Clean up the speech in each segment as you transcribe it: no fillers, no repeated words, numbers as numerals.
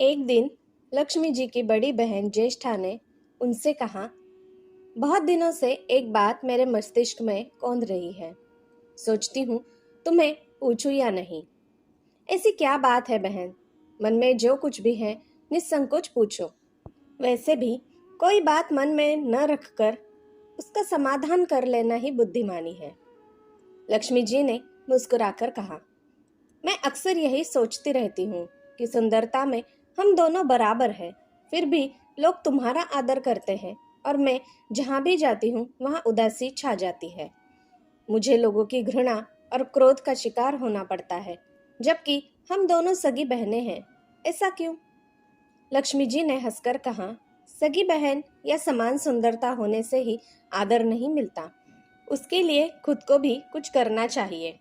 एक दिन लक्ष्मी जी की बड़ी बहन ज्येष्ठा ने उनसे कहा, बहुत दिनों से एक बात मेरे मस्तिष्क में कौंध रही है। सोचती हूँ तुम्हें पूछूं या नहीं। ऐसी क्या बात है बहन? मन में जो कुछ भी है निसंकोच पूछो। वैसे भी कोई बात मन में न रखकर उसका समाधान कर लेना ही बुद्धिमानी है। लक्ष्मी जी ने मुस्कुराकर कहा, मैं अक्सर यही सोचती रहती हूँ कि सुंदरता में हम दोनों बराबर हैं। फिर भी लोग तुम्हारा आदर करते हैं और मैं जहाँ भी जाती हूँ वहाँ उदासी छा जाती है। मुझे लोगों की घृणा और क्रोध का शिकार होना पड़ता है, जबकि हम दोनों सगी बहनें हैं। ऐसा क्यों? लक्ष्मी जी ने हंसकर कहा, सगी बहन या समान सुंदरता होने से ही आदर नहीं मिलता। उसके लिए खुद को भी कुछ करना चाहिए।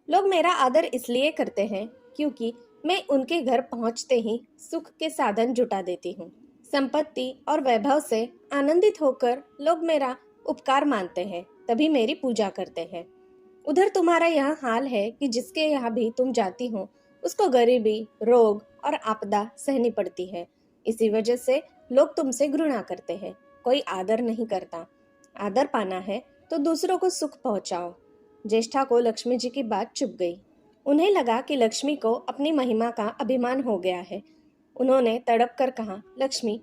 लोग मेरा आदर इसलिए करते हैं क्योंकि मैं उनके घर पहुंचते ही सुख के साधन जुटा देती हूँ। संपत्ति और वैभव से आनंदित होकर लोग मेरा उपकार मानते हैं, तभी मेरी पूजा करते हैं। उधर तुम्हारा यह हाल है कि जिसके यहाँ भी तुम जाती हो उसको गरीबी, रोग और आपदा सहनी पड़ती है। इसी वजह से लोग तुमसे घृणा करते हैं। कोई आदर नहीं करता। आदर पाना है तो दूसरों को सुख पहुंचाओ। ज्येष्ठा को लक्ष्मी जी की बात चुभ गई। उन्हें लगा कि लक्ष्मी को अपनी महिमा का अभिमान हो गया है। उन्होंने तड़प कर कहा, लक्ष्मी,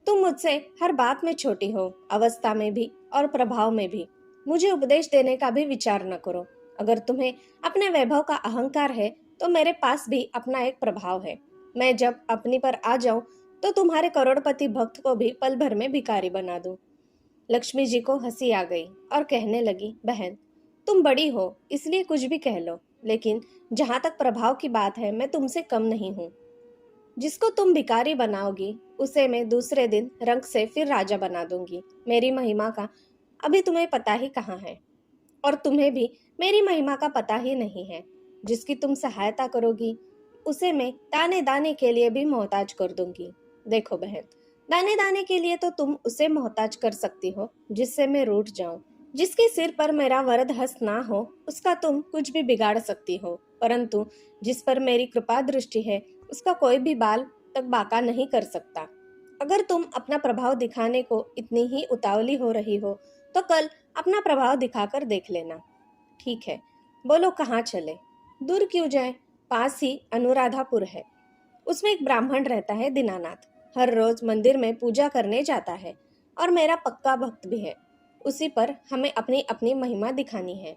तुम मुझसे हर बात में छोटी हो, अवस्था में भी और प्रभाव में भी। मुझे उपदेश देने का भी विचार न करो। अगर तुम्हें अपने वैभव का अहंकार है तो मेरे पास भी अपना एक प्रभाव है। मैं जब अपनी पर आ जाऊं तो तुम्हारे करोड़पति भक्त को भी पल भर में भिखारी बना दूं। लक्ष्मी जी को हंसी आ गई और कहने लगी, बहन, तुम बड़ी हो इसलिए कुछ भी कह लो, लेकिन जहां तक प्रभाव की बात है मैं तुमसे कम नहीं हूँ। जिसको तुम भिखारी बनाओगी उसे मैं दूसरे दिन रंग से फिर राजा बना दूंगी। मेरी महिमा का अभी तुम्हें पता ही कहाँ है, और तुम्हें भी मेरी महिमा का पता ही नहीं है। जिसकी तुम सहायता करोगी उसे मैं दाने दाने के लिए भी मोहताज कर दूंगी। देखो बहन, दाने दाने के लिए तो तुम उसे मोहताज कर सकती हो जिससे मैं रूठ जाऊं। जिसके सिर पर मेरा वरद हस्त ना हो उसका तुम कुछ भी बिगाड़ सकती हो, परंतु जिस पर मेरी कृपा दृष्टि है उसका कोई भी बाल तक बाका नहीं कर सकता। अगर तुम अपना प्रभाव दिखाने को इतनी ही उतावली हो रही हो तो कल अपना प्रभाव दिखाकर देख लेना। ठीक है, बोलो कहाँ चले? दूर क्यों जाए? पास ही अनुराधापुर है। उसमें एक ब्राह्मण रहता है, दीनानाथ। हर रोज मंदिर में पूजा करने जाता है और मेरा पक्का भक्त भी है। उसी पर हमें अपनी अपनी महिमा दिखानी है।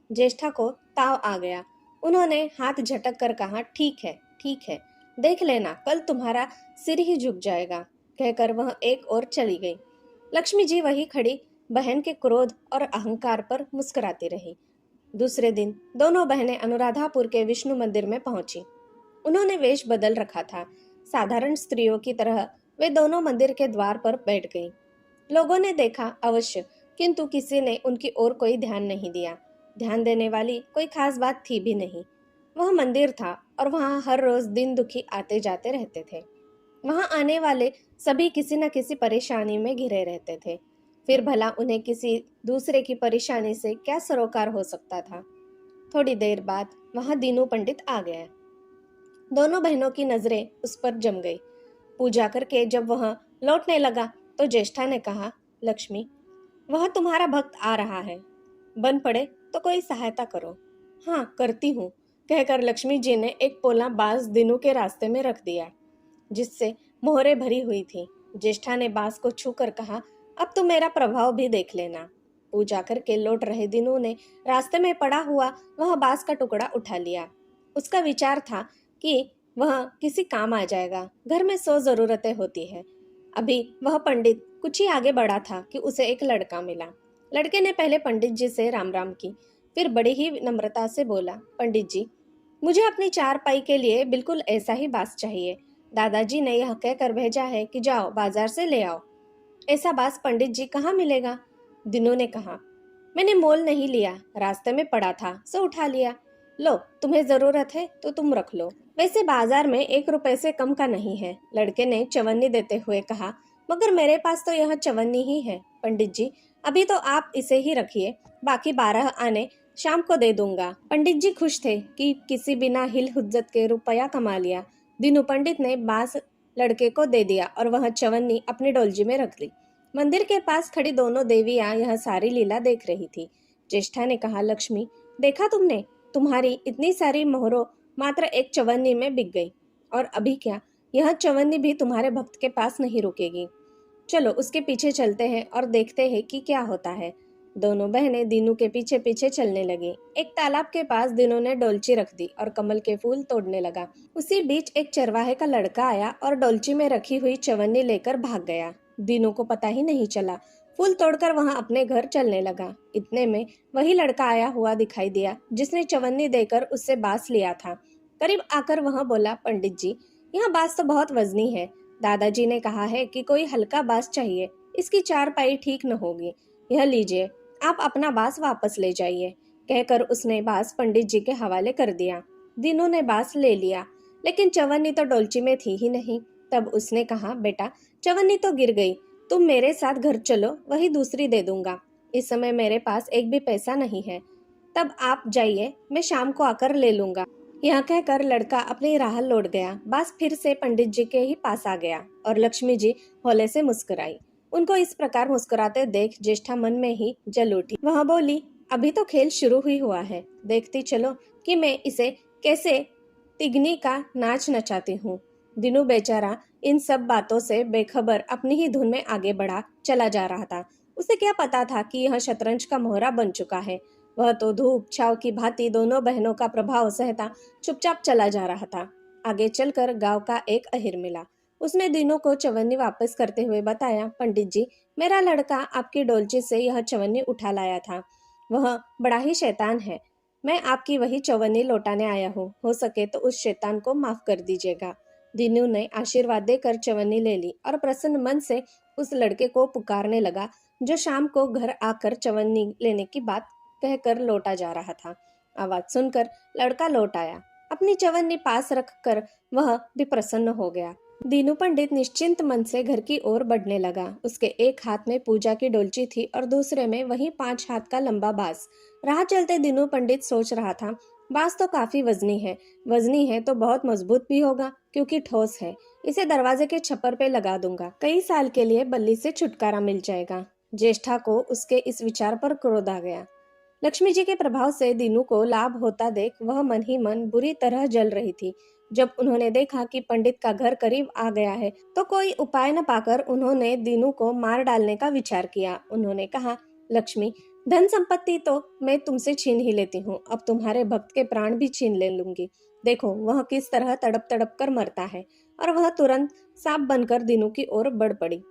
ज्येष्ठा को ताव आ गया। उन्होंने हाथ झटक कर कहा, ठीक है, देख लेना, कल तुम्हारा सिर ही झुक जाएगा। कहकर वह एक और चली गई। लक्ष्मी जी वही खड़ी बहन के क्रोध और अहंकार पर मुस्कुराती रही। दूसरे दिन दोनों बहनें अनुराधापुर के विष्णु मंदिर में पहुंची। उन्होंने वेश बदल रखा था। साधारण स्त्रियों की तरह वे दोनों मंदिर के द्वार पर बैठ गईं। लोगों ने देखा अवश्य, किंतु किसी ने उनकी ओर कोई ध्यान नहीं दिया। ध्यान देने वाली कोई खास बात थी भी नहीं। वह मंदिर था और वहां हर रोज दिन दुखी आते जाते रहते थे। वहां आने वाले सभी किसी न किसी परेशानी में घिरे रहते थे। फिर भला उन्हें किसी दूसरे की परेशानी से क्या सरोकार हो सकता था? थोड़ी देर बाद वहां दीनू पंडित आ गया। दोनों बहनों की नजरें उस पर जम गई। पूजा करके जब वह लौटने लगा तो ज्येष्ठा ने कहा, लक्ष्मी, वह तुम्हारा भक्त आ रहा है। बन पड़े तो कोई सहायता करो। हाँ, करती हूँ, कहकर लक्ष्मी जी ने एक पोला बांस दीनू के रास्ते में रख दिया, जिससे मोहरे भरी हुई थी। ज्येष्ठा ने बांस को छूकर कहा, अब तो मेरा प्रभाव भी देख लेना। पूजा करके लौट रहे दीनू ने रास्ते में पड़ा हुआ वह बांस का टुकड़ा उठा लिया। उसका विचार था कि वह किसी काम आ जाएगा। घर में 100 जरूरतें होती है। अभी वह पंडित कुछ ही आगे बढ़ा था कि उसे एक लड़का मिला। लड़के ने पहले पंडित जी से राम राम की, फिर बड़ी ही नम्रता से बोला, पंडित जी, मुझे अपनी चारपाई के लिए बिल्कुल ऐसा ही बांस चाहिए। दादाजी ने यह कहकर भेजा है कि जाओ बाजार से ले आओ। ऐसा बांस पंडित जी कहाँ मिलेगा? दिनू ने कहा, मैंने मोल नहीं लिया, रास्ते में पड़ा था सो उठा लिया। लो, तुम्हें जरूरत है तो तुम रख लो। वैसे बाजार में 1 रुपए से कम का नहीं है। लड़के ने चवन्नी देते हुए कहा, मगर मेरे पास तो यह चवन्नी ही है। पंडित जी, अभी तो आप इसे ही रखिए, बाकी 12 आने शाम को दे दूंगा। पंडित जी खुश थे कि किसी बिना हिल हुज्जत के रुपया कमा लिया। दीनू पंडित ने बांस लड़के को दे दिया और वह चवन्नी अपनी डोलजी में रख ली। मंदिर के पास खड़ी दोनों देवियां यह सारी लीला देख रही थी। ज्येष्ठा ने कहा, लक्ष्मी, देखा तुमने, तुम्हारी इतनी सारी मोहरों मात्र एक चवन्नी में बिक गई। और अभी क्या, यह चवन्नी भी तुम्हारे भक्त के पास नहीं रुकेगी। चलो उसके पीछे चलते हैं और देखते हैं कि क्या होता है। दोनों बहनें दीनू के पीछे पीछे चलने लगी। एक तालाब के पास दीनू ने डोलची रख दी और कमल के फूल तोड़ने लगा। उसी बीच एक चरवाहे का लड़का आया और डोलची में रखी हुई चवन्नी लेकर भाग गया। दीनू को पता ही नहीं चला। फूल तोड़कर वहां अपने घर चलने लगा। इतने में वही लड़का आया हुआ दिखाई दिया जिसने चवन्नी देकर उससे बांस लिया था। करीब आकर वह बोला, पंडित जी, यह बांस तो बहुत वजनी है। दादाजी ने कहा है कि कोई हल्का बांस चाहिए, इसकी चारपाई ठीक न होगी। यह लीजिए, आप अपना बांस वापस ले जाइए। कहकर उसने बांस पंडित जी के हवाले कर दिया। दीनू ने बांस ले लिया, लेकिन चवन्नी तो डोलची में थी ही नहीं। तब उसने कहा, बेटा, चवन्नी तो गिर गई, तुम मेरे साथ घर चलो, वही दूसरी दे दूंगा। इस समय मेरे पास एक भी पैसा नहीं है। तब आप जाइए, मैं शाम को आकर ले लूंगा। यह कहकर लड़का अपनी राह लौट गया। बांस फिर से पंडित जी के ही पास आ गया और लक्ष्मी जी हौले से मुस्कुराई। उनको इस प्रकार मुस्कुराते देख ज्येष्ठा मन में ही जल उठी। वह बोली, अभी तो खेल शुरू ही हुआ है, देखती चलो कि मैं इसे कैसे तिगनी का नाच नचाती हूँ। दिनू बेचारा इन सब बातों से बेखबर अपनी ही धुन में आगे बढ़ा चला जा रहा था। उसे क्या पता था कि यह शतरंज का मोहरा बन चुका है। वह तो धूप छाव की भांति दोनों बहनों का प्रभाव सहता चुपचाप चला जा रहा था। आगे चलकर गांव का एक अहिर मिला। उसने दीनू को चवन्नी वापस करते हुए बताया, पंडित जी, मेरा लड़का आपकी डोलची से यह चवन्नी उठा लाया था। वह बड़ा ही शैतान है। मैं आपकी वही चवन्नी लौटाने आया हूँ। हो सके तो उस शैतान को माफ कर दीजिएगा। दीनू ने आशीर्वाद देकर चवन्नी ले ली और प्रसन्न मन से उस लड़के को पुकारने लगा जो शाम को घर आकर चवन्नी लेने की बात कहकर लौटा जा रहा था। आवाज सुनकर लड़का लौट आया। अपनी चवन्नी पास रखकर वह भी प्रसन्न हो गया। दीनू पंडित निश्चिंत मन से घर की ओर बढ़ने लगा। उसके एक हाथ में पूजा की डोलची थी और दूसरे में वही 5 हाथ का लंबा बांस। राह चलते दीनू पंडित सोच रहा था, बांस तो काफी वजनी है तो बहुत मजबूत भी होगा क्योंकि ठोस है। इसे दरवाजे के छप्पर पे लगा दूंगा, कई साल के लिए बल्ली से छुटकारा मिल जाएगा। ज्येष्ठा को उसके इस विचार पर क्रोध आ गया। लक्ष्मी जी के प्रभाव से दीनू को लाभ होता देख वह मन ही मन बुरी तरह जल रही थी। जब उन्होंने देखा कि पंडित का घर करीब आ गया है तो कोई उपाय न पाकर उन्होंने दीनू को मार डालने का विचार किया। उन्होंने कहा, लक्ष्मी, धन संपत्ति तो मैं तुमसे छीन ही लेती हूँ, अब तुम्हारे भक्त के प्राण भी छीन ले लूंगी। देखो वह किस तरह तड़प तड़प कर मरता है। और वह तुरंत सांप बनकर दीनू की ओर बढ़ पड़ी।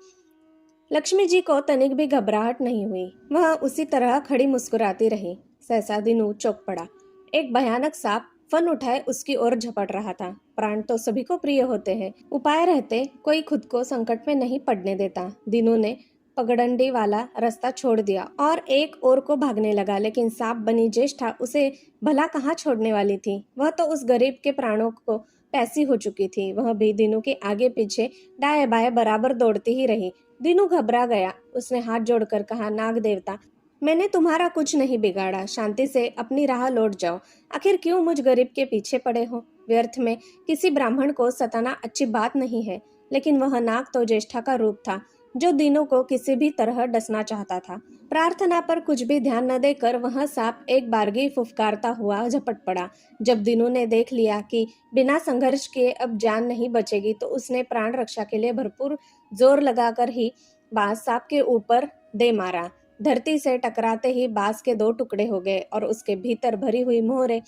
लक्ष्मी जी को तनिक भी घबराहट नहीं हुई। वह उसी तरह खड़ी मुस्कुराती रही। सहसा दीनू चौंक पड़ा। एक भयानक सांप फन उठाए उसकी ओर झपट रहा था। प्राण तो सभी को प्रिय होते हैं, उपाय रहते कोई खुद को संकट में नहीं पड़ने देता। दीनू ने पगडंडी वाला रास्ता छोड़ दिया और एक ओर को भागने लगा, लेकिन सांप बनी ज्येष्ठा उसे भला कहाँ छोड़ने वाली थी। वह तो उस गरीब के प्राणों को पैसी हो चुकी थी। वह भी दीनू के आगे पीछे दाएं बाएं बराबर दौड़ती ही रही। दीनू घबरा गया। उसने हाथ जोड़कर कहा, नाग देवता, मैंने तुम्हारा कुछ नहीं बिगाड़ा, शांति से अपनी राह लौट जाओ। आखिर क्यों मुझ गरीब के पीछे पड़े हो? व्यर्थ में किसी ब्राह्मण को सताना अच्छी बात नहीं है। लेकिन वह नाग तो ज्येष्ठा का रूप था जो दीनू को किसी भी तरह डसना चाहता था। प्रार्थना पर कुछ भी ध्यान न देकर वह सांप एक बारगी फुफकारता हुआ झपट पड़ा। जब दीनू ने देख लिया कि बिना संघर्ष किए अब जान नहीं बचेगी तो उसने प्राण रक्षा के लिए भरपूर जोर लगाकर ही बांस सांप के ऊपर दे मारा। धरती से टकराते ही बांस के 2 टुकड़े हो गए और उसके भीतर भरी हुई मोहरें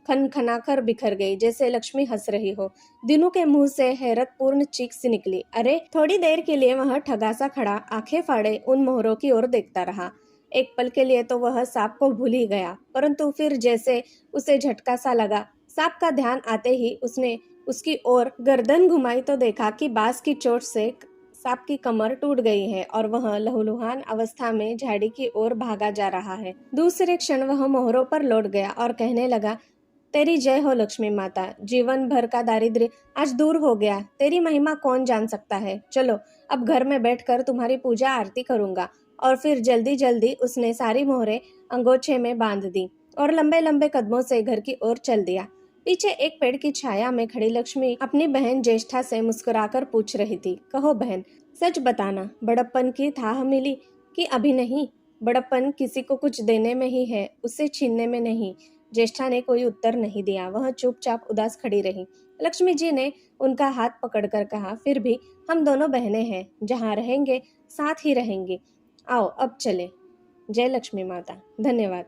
खनखनाकर बिखर गई, जैसे लक्ष्मी हंस रही हो। दीनू के मुंह से हैरत पूर्ण चीख सी निकली। अरे! थोड़ी देर के लिए वह ठगासा खड़ा आंखें फाड़े उन मोहरों की ओर देखता रहा। एक पल के लिए तो वह सांप को भूल ही गया, परंतु फिर जैसे उसे झटका सा लगा। सांप का ध्यान आते ही उसने उसकी ओर गर्दन घुमाई तो देखा कि बांस की चोट से सांप की कमर टूट गई है और वह लहूलुहान अवस्था में झाड़ी की ओर भागा जा रहा है। दूसरे क्षण वह मोहरों पर लौट गया और कहने लगा, तेरी जय हो लक्ष्मी माता, जीवन भर का दारिद्र्य आज दूर हो गया। तेरी महिमा कौन जान सकता है। चलो अब घर में बैठकर तुम्हारी पूजा आरती करूंगा। और फिर जल्दी जल्दी उसने सारी मोहरें अंगोछे में बांध दी और लंबे लंबे कदमों से घर की ओर चल दिया। पीछे एक पेड़ की छाया में खड़ी लक्ष्मी अपनी बहन ज्येष्ठा से मुस्कुराकर पूछ रही थी, कहो बहन, सच बताना, बड़प्पन की थाह मिली कि अभी नहीं? बड़प्पन किसी को कुछ देने में ही है, उससे छीनने में नहीं। ज्येष्ठा ने कोई उत्तर नहीं दिया, वह चुपचाप उदास खड़ी रही। लक्ष्मी जी ने उनका हाथ पकड़कर कहा, फिर भी हम दोनों बहनें हैं, जहाँ रहेंगे साथ ही रहेंगे। आओ अब चले। जय लक्ष्मी माता। धन्यवाद।